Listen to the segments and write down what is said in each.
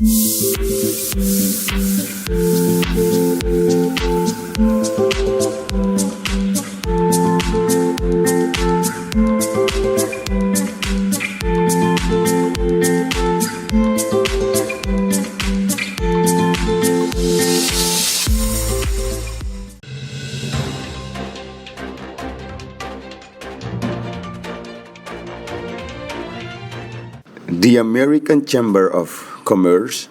The American Chamber of Commerce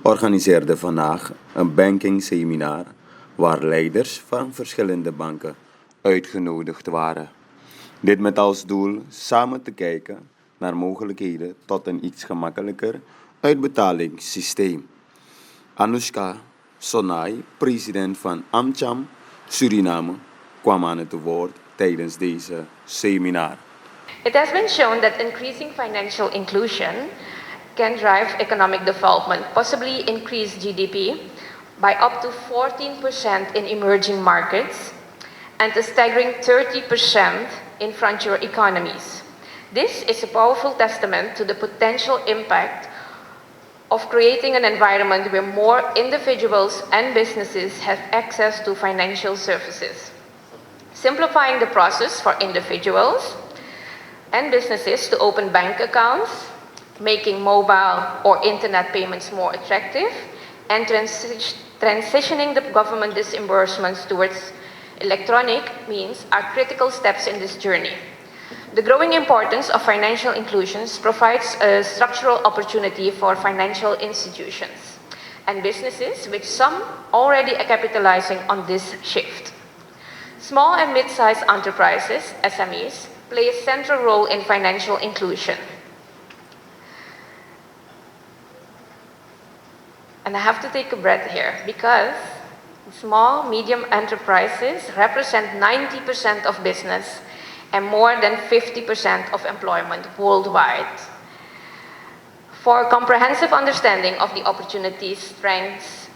organiseerde vandaag een banking seminar waar leiders van verschillende banken uitgenodigd waren. Dit met als doel samen te kijken naar mogelijkheden tot een iets gemakkelijker uitbetalingssysteem. Anushka Sonai, president van AmCham Suriname, kwam aan het woord tijdens deze seminar. It has been shown that increasing financial inclusion can drive economic development, possibly increase GDP by up to 14% in emerging markets and a staggering 30% in frontier economies. This is a powerful testament to the potential impact of creating an environment where more individuals and businesses have access to financial services. Simplifying the process for individuals and businesses to open bank accounts, making mobile or internet payments more attractive, and transitioning the government disbursements towards electronic means are critical steps in this journey. The growing importance of financial inclusion provides a structural opportunity for financial institutions and businesses, with some already capitalizing on this shift. Small and mid-sized enterprises, SMEs, play a central role in financial inclusion. And I have to take a breath here because small, medium enterprises represent 90% of business and more than 50% of employment worldwide. For a comprehensive understanding of the opportunities, strengths,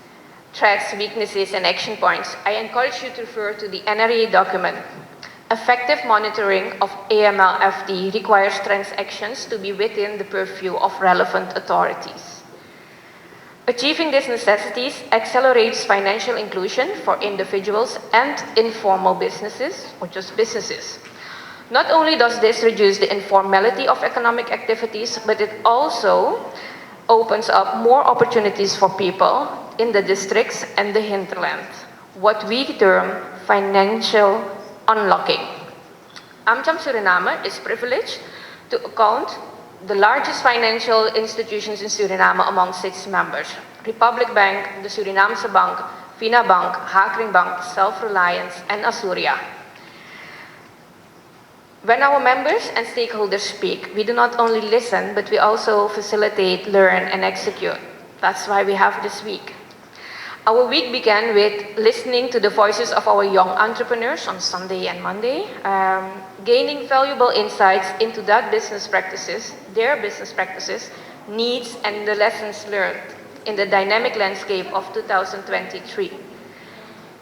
threats, weaknesses, and action points, I encourage you to refer to the NRA document. Effective monitoring of AML/FD requires transactions to be within the purview of relevant authorities. Achieving these necessities accelerates financial inclusion for individuals and informal businesses, or just businesses. Not only does this reduce the informality of economic activities, but it also opens up more opportunities for people in the districts and the hinterland, what we term financial unlocking. AmCham Suriname is privileged to account the largest financial institutions in Suriname amongst its members: Republic Bank, the Surinaamse Bank, Vina Bank, Hakring Bank, Self-Reliance, and Asuria. When our members and stakeholders speak, we do not only listen, but we also facilitate, learn, and execute. That's why we have this week. Our week began with listening to the voices of our young entrepreneurs on Sunday and Monday, gaining valuable insights into their business practices, needs, and the lessons learned in the dynamic landscape of 2023.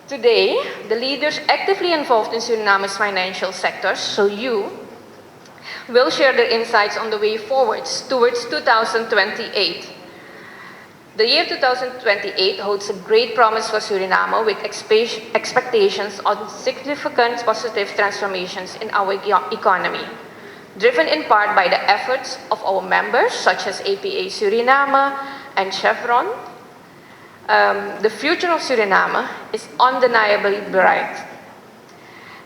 Today, the leaders actively involved in Suriname's financial sectors, so you, will share their insights on the way forwards towards 2028. The year 2028 holds a great promise for Suriname, with expectations on significant positive transformations in our economy, driven in part by the efforts of our members such as APA Suriname and Chevron. The future of Suriname is undeniably bright,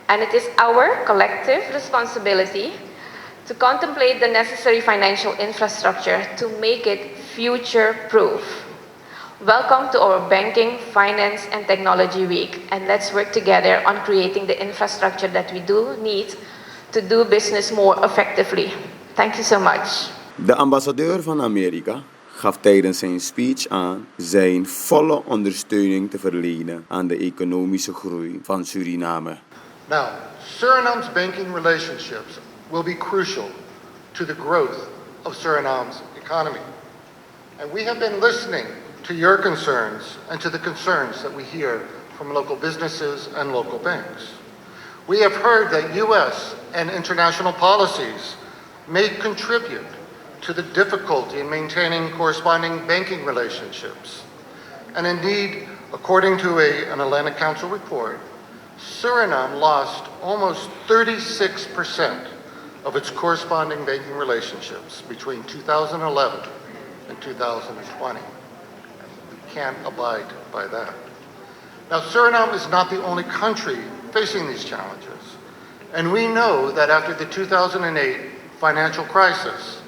and it is our collective responsibility to contemplate the necessary financial infrastructure to make it future-proof. Welcome to our Banking, Finance, and Technology Week, and let's work together on creating the infrastructure that we do need to do business more effectively. Thank you so much. De ambassadeur van Amerika gaf tijdens zijn speech aan zijn volle ondersteuning te verlenen aan de economische groei van Suriname. Now, Suriname's banking relationships will be crucial to the growth of Suriname's economy. And we have been listening to your concerns and to the concerns that we hear from local businesses and local banks. We have heard that U.S. and international policies may contribute to the difficulty in maintaining corresponding banking relationships. And indeed, according to an Atlantic Council report, Suriname lost almost 36% of its corresponding banking relationships between 2011 and 2020. We can't abide by that. Now, Suriname is not the only country facing these challenges. And we know that after the 2008 financial crisis,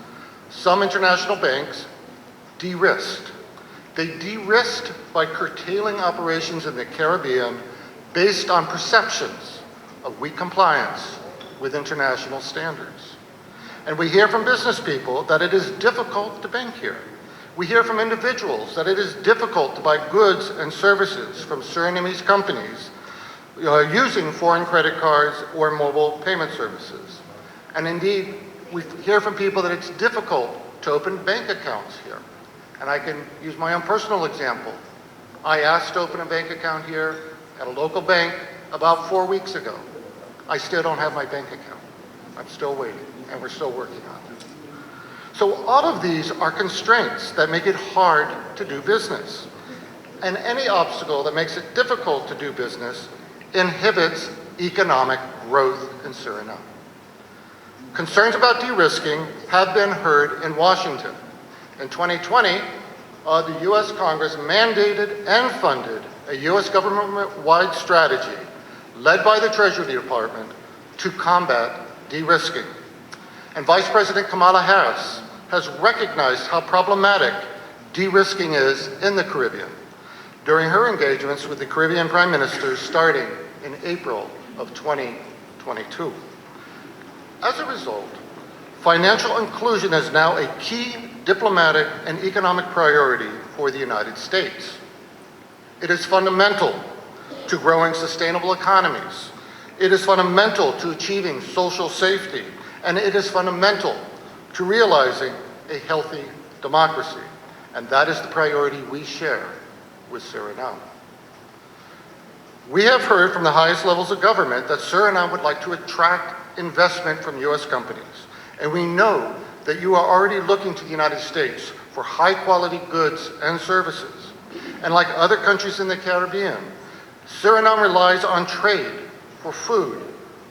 some international banks de-risked. They de-risked by curtailing operations in the Caribbean based on perceptions of weak compliance with international standards. And we hear from business people that it is difficult to bank here. We hear from individuals that it is difficult to buy goods and services from Surinamese companies using foreign credit cards or mobile payment services. And indeed, we hear from people that it's difficult to open bank accounts here. And I can use my own personal example. I asked to open a bank account here at a local bank about 4 weeks ago. I still don't have my bank account. I'm still waiting, and we're still working on it. So all of these are constraints that make it hard to do business. And any obstacle that makes it difficult to do business inhibits economic growth in Suriname. Concerns about de-risking have been heard in Washington. In 2020, the U.S. Congress mandated and funded a U.S. government-wide strategy led by the Treasury Department to combat de-risking. And Vice President Kamala Harris has recognized how problematic de-risking is in the Caribbean during her engagements with the Caribbean Prime Ministers starting in April of 2022. As a result, financial inclusion is now a key diplomatic and economic priority for the United States. It is fundamental to growing sustainable economies. It is fundamental to achieving social safety, and it is fundamental to realizing a healthy democracy. And that is the priority we share with Suriname. We have heard from the highest levels of government that Suriname would like to attract investment from U.S. companies. And we know that you are already looking to the United States for high-quality goods and services. And like other countries in the Caribbean, Suriname relies on trade for food,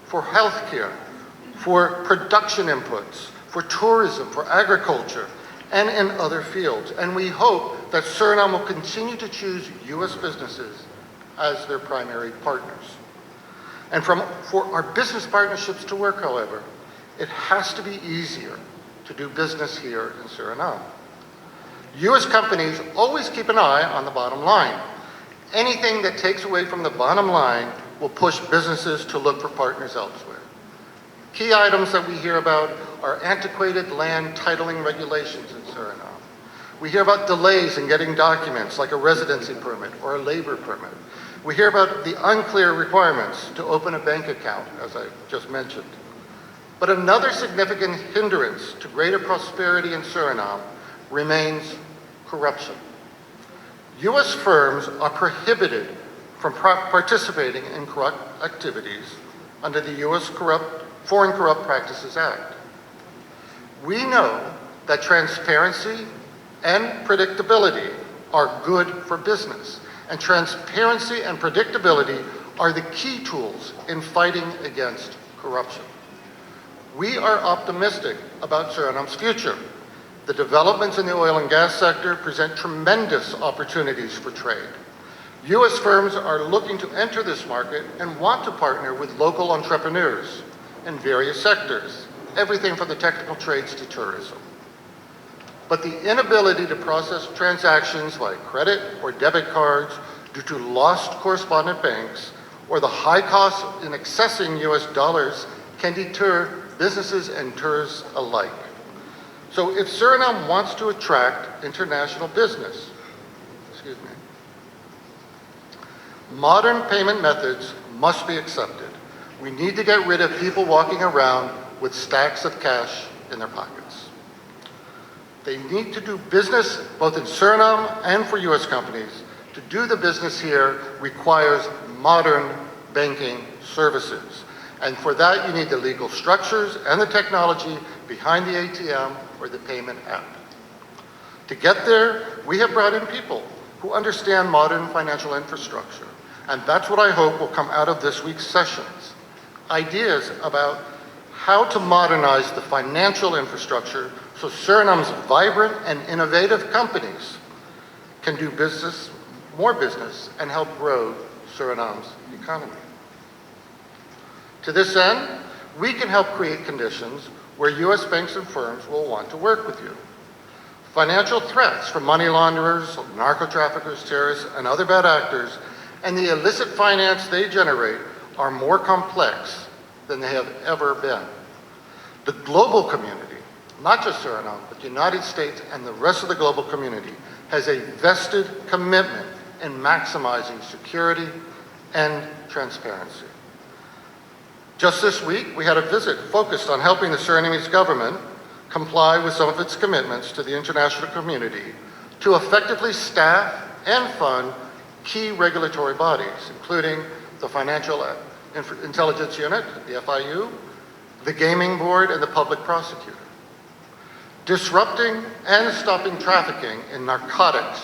for healthcare, for production inputs, for tourism, for agriculture, and in other fields. And we hope that Suriname will continue to choose U.S. businesses as their primary partners. And for our business partnerships to work, however, it has to be easier to do business here in Suriname. U.S. companies always keep an eye on the bottom line. Anything that takes away from the bottom line will push businesses to look for partners elsewhere. Key items that we hear about are antiquated land titling regulations in Suriname. We hear about delays in getting documents like a residency permit or a labor permit. We hear about the unclear requirements to open a bank account, as I just mentioned. But another significant hindrance to greater prosperity in Suriname remains corruption. U.S. firms are prohibited from participating in corrupt activities under the U.S. Foreign Corrupt Practices Act. We know that transparency and predictability are good for business, and transparency and predictability are the key tools in fighting against corruption. We are optimistic about Suriname's future. The developments in the oil and gas sector present tremendous opportunities for trade. U.S. firms are looking to enter this market and want to partner with local entrepreneurs in various sectors, everything from the technical trades to tourism. But the inability to process transactions like credit or debit cards due to lost correspondent banks or the high cost in accessing U.S. dollars can deter businesses and tourists alike. So if Suriname wants to attract international business, modern payment methods must be accepted. We need to get rid of people walking around with stacks of cash in their pockets. They need to do business both in Suriname and for U.S. companies. To do the business here requires modern banking services. And for that, you need the legal structures and the technology behind the ATM or the payment app. To get there, we have brought in people who understand modern financial infrastructure. And that's what I hope will come out of this week's sessions. Ideas about how to modernize the financial infrastructure so Suriname's vibrant and innovative companies can do business, more business, and help grow Suriname's economy. To this end, we can help create conditions where U.S. banks and firms will want to work with you. Financial threats from money launderers, narco-traffickers, terrorists, and other bad actors, and the illicit finance they generate are more complex than they have ever been. The global community, not just Suriname, but the United States and the rest of the global community, has a vested commitment in maximizing security and transparency. Just this week, we had a visit focused on helping the Surinamese government comply with some of its commitments to the international community to effectively staff and fund key regulatory bodies, including the Financial Intelligence Unit, the FIU, the Gaming Board, and the Public Prosecutor. Disrupting and stopping trafficking in narcotics,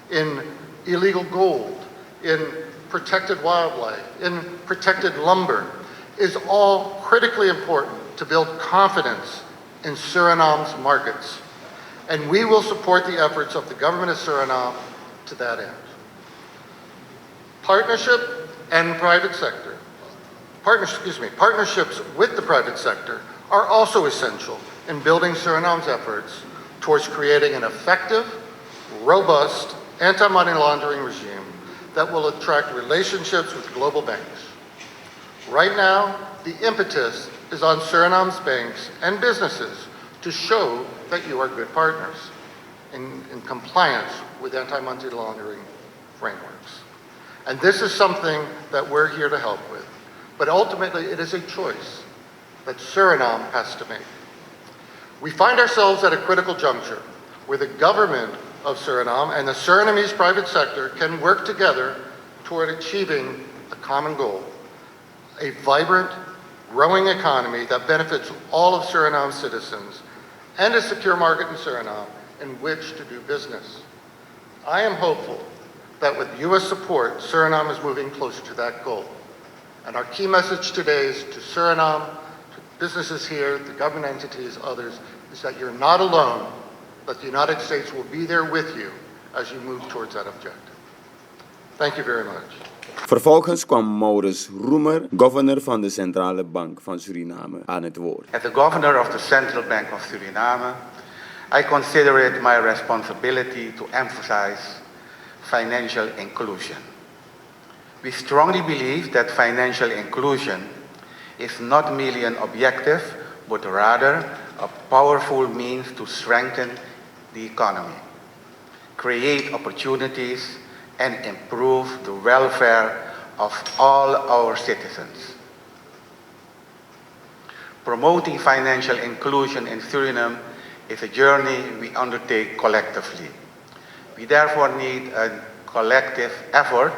in illegal gold, in protected wildlife, in protected lumber, is all critically important to build confidence in Suriname's markets. And we will support the efforts of the government of Suriname to that end. Partnership and private sector, partnerships with the private sector are also essential in building Suriname's efforts towards creating an effective, robust anti-money laundering regime that will attract relationships with global banks. Right now, the impetus is on Suriname's banks and businesses to show that you are good partners in compliance with anti-money laundering frameworks. And this is something that we're here to help with. But ultimately, it is a choice that Suriname has to make. We find ourselves at a critical juncture where the government of Suriname and the Surinamese private sector can work together toward achieving a common goal: a vibrant, growing economy that benefits all of Suriname's citizens, and a secure market in Suriname in which to do business. I am hopeful that with U.S. support, Suriname is moving closer to that goal. And our key message today is to Suriname, to businesses here, the government entities, others, is that you're not alone, but the United States will be there with you as you move towards that objective. Thank you very much. Vervolgens kwam Maurits Roemer, governor van de Centrale Bank van Suriname, aan het woord. As the governor of the Central Bank of Suriname, I consider it my responsibility to emphasize financial inclusion. We strongly believe that financial inclusion is not merely an objective, but rather a powerful means to strengthen the economy, create opportunities, and improve the welfare of all our citizens. Promoting financial inclusion in Suriname is a journey we undertake collectively. We therefore need a collective effort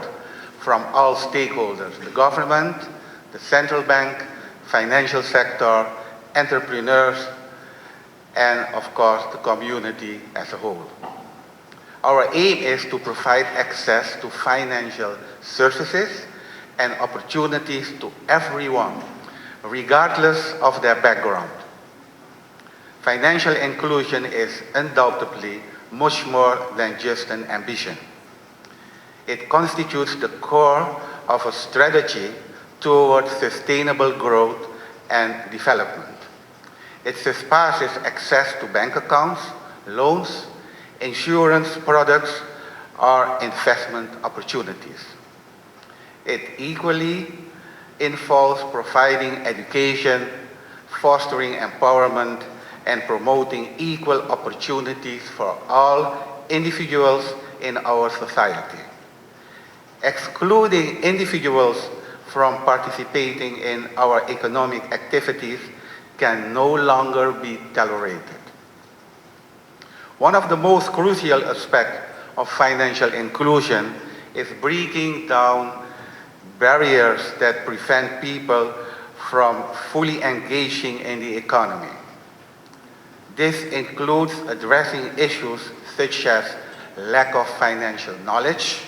from all stakeholders: the government, the central bank, financial sector, entrepreneurs, and of course the community as a whole. Our aim is to provide access to financial services and opportunities to everyone, regardless of their background. Financial inclusion is undoubtedly much more than just an ambition. It constitutes the core of a strategy towards sustainable growth and development. It surpasses access to bank accounts, loans, insurance products, or investment opportunities. It equally involves providing education, fostering empowerment, and promoting equal opportunities for all individuals in our society. Excluding individuals from participating in our economic activities can no longer be tolerated. One of the most crucial aspects of financial inclusion is breaking down barriers that prevent people from fully engaging in the economy. This includes addressing issues such as lack of financial knowledge,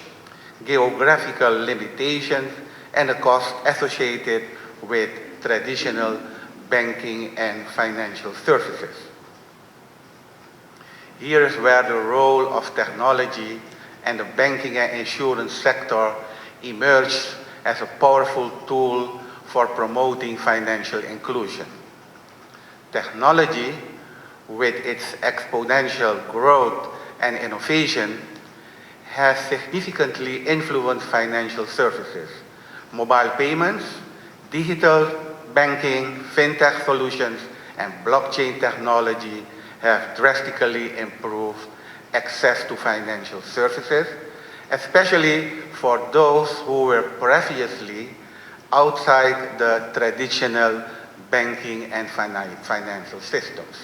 geographical limitations, and the cost associated with traditional banking and financial services. Here is where the role of technology and the banking and insurance sector emerged as a powerful tool for promoting financial inclusion. Technology, with its exponential growth and innovation, has significantly influenced financial services. Mobile payments, digital banking, fintech solutions, and blockchain technology have drastically improved access to financial services, especially for those who were previously outside the traditional banking and financial systems.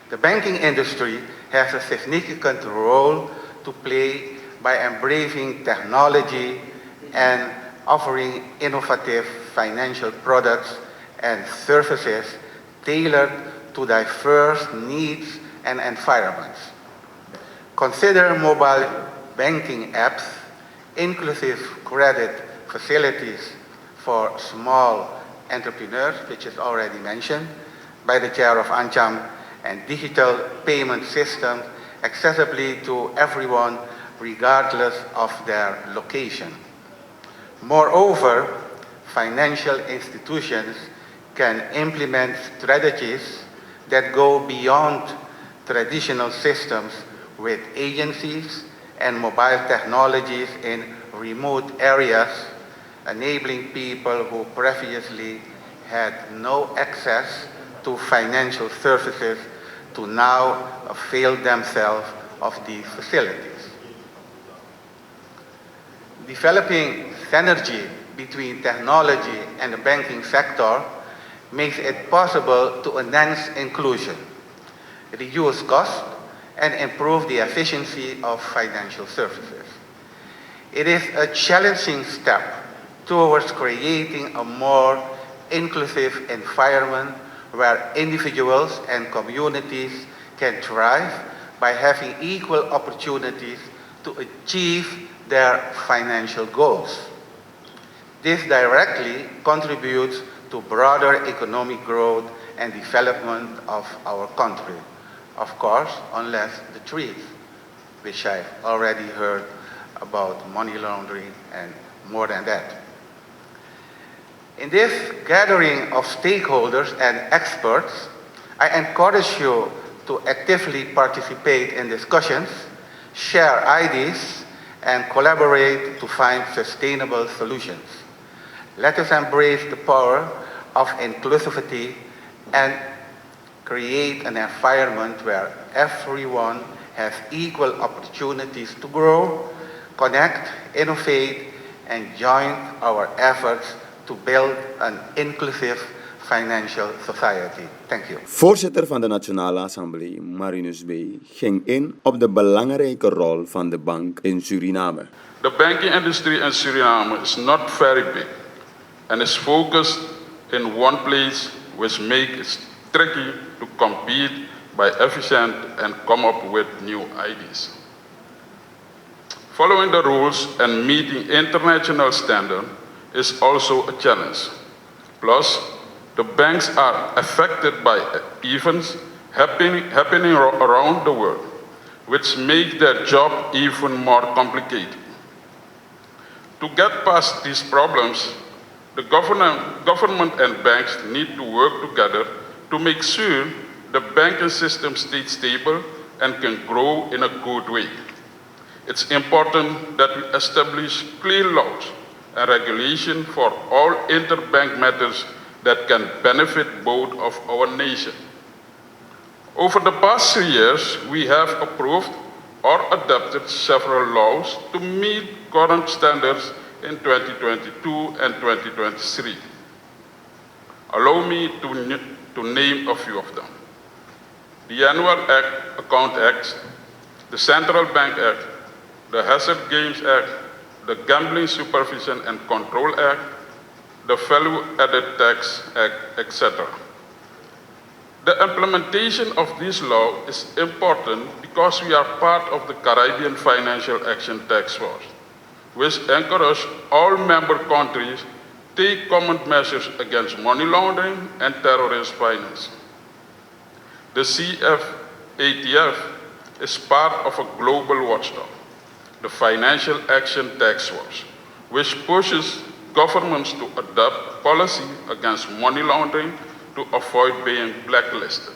The banking industry has a significant role to play by embracing technology and offering innovative financial products and services tailored to diverse needs and environments. Consider mobile banking apps, inclusive credit facilities for small entrepreneurs, which is already mentioned by the chair of AmCham, and digital payment systems accessibly to everyone regardless of their location. Moreover, financial institutions can implement strategies that go beyond traditional systems with agencies and mobile technologies in remote areas, enabling people who previously had no access to financial services to now avail themselves of these facilities. Developing synergy between technology and the banking sector makes it possible to enhance inclusion, reduce costs, and improve the efficiency of financial services. It is a challenging step towards creating a more inclusive environment where individuals and communities can thrive by having equal opportunities to achieve their financial goals. This directly contributes to broader economic growth and development of our country. Of course, unless the trees, which I've already heard about money laundering and more than that. In this gathering of stakeholders and experts, I encourage you to actively participate in discussions, share ideas, and collaborate to find sustainable solutions. Let us embrace the power of inclusivity and create an environment where everyone has equal opportunities to grow, connect, innovate, and join our efforts to build an inclusive financial society. Thank you. Voorzitter van de Nationale Assemblée, Marinus B., ging in op de belangrijke rol van de bank in Suriname. The banking industry in Suriname is not very big and is focused in one place, which makes it tricky to compete by efficient and come up with new ideas. Following the rules and meeting international standards is also a challenge. Plus, the banks are affected by events happening around the world, which make their job even more complicated. To get past these problems, the government and banks need to work together to make sure the banking system stays stable and can grow in a good way. It's important that we establish clear laws and regulation for all interbank matters that can benefit both of our nation. Over the past 3 years, we have approved or adopted several laws to meet current standards in 2022 and 2023. Allow me to name a few of them. The Annual Account Act, the Central Bank Act, the Hazard Games Act, the Gambling Supervision and Control Act, the Value Added Tax Act, etc. The implementation of this law is important because we are part of the Caribbean Financial Action Task Force, which encourages all member countries to take common measures against money laundering and terrorist finance. The CFATF is part of a global watchdog, the Financial Action Task Force, which pushes governments to adopt policy against money laundering to avoid being blacklisted.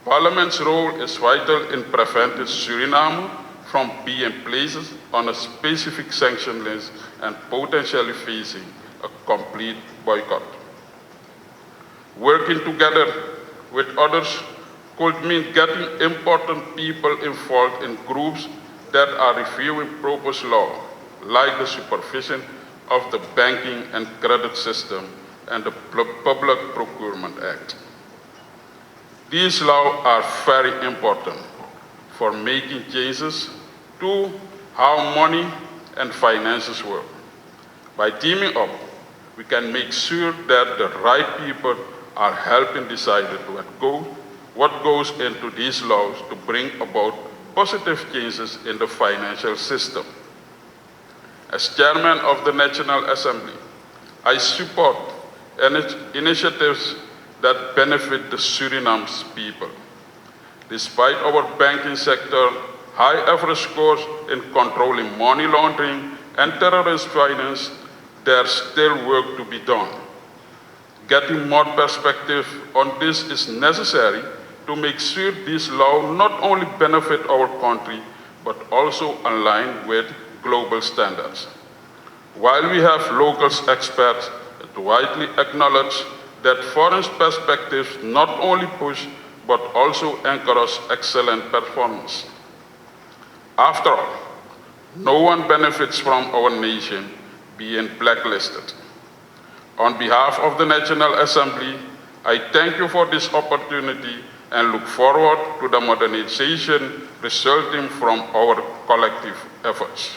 Parliament's role is vital in preventing Suriname from being placed on a specific sanction list and potentially facing a complete boycott. Working together with others could mean getting important people involved in groups that are reviewing proposed law, like the supervision of the banking and credit system and the Public Procurement Act. These laws are very important for making changes to how money and finances work. By teaming up, we can make sure that the right people are helping decide what goes into these laws to bring about positive changes in the financial system. As chairman of the National Assembly, I support initiatives that benefit the Suriname's people. Despite our banking sector high average scores in controlling money laundering and terrorist finance, there's still work to be done. Getting more perspective on this is necessary to make sure these laws not only benefit our country, but also align with global standards. While we have local experts, it widely acknowledge that foreign perspectives not only push, but also encourage excellent performance. After all, no one benefits from our nation being blacklisted. On behalf of the National Assembly, I thank you for this opportunity and look forward to the modernization resulting from our collective efforts.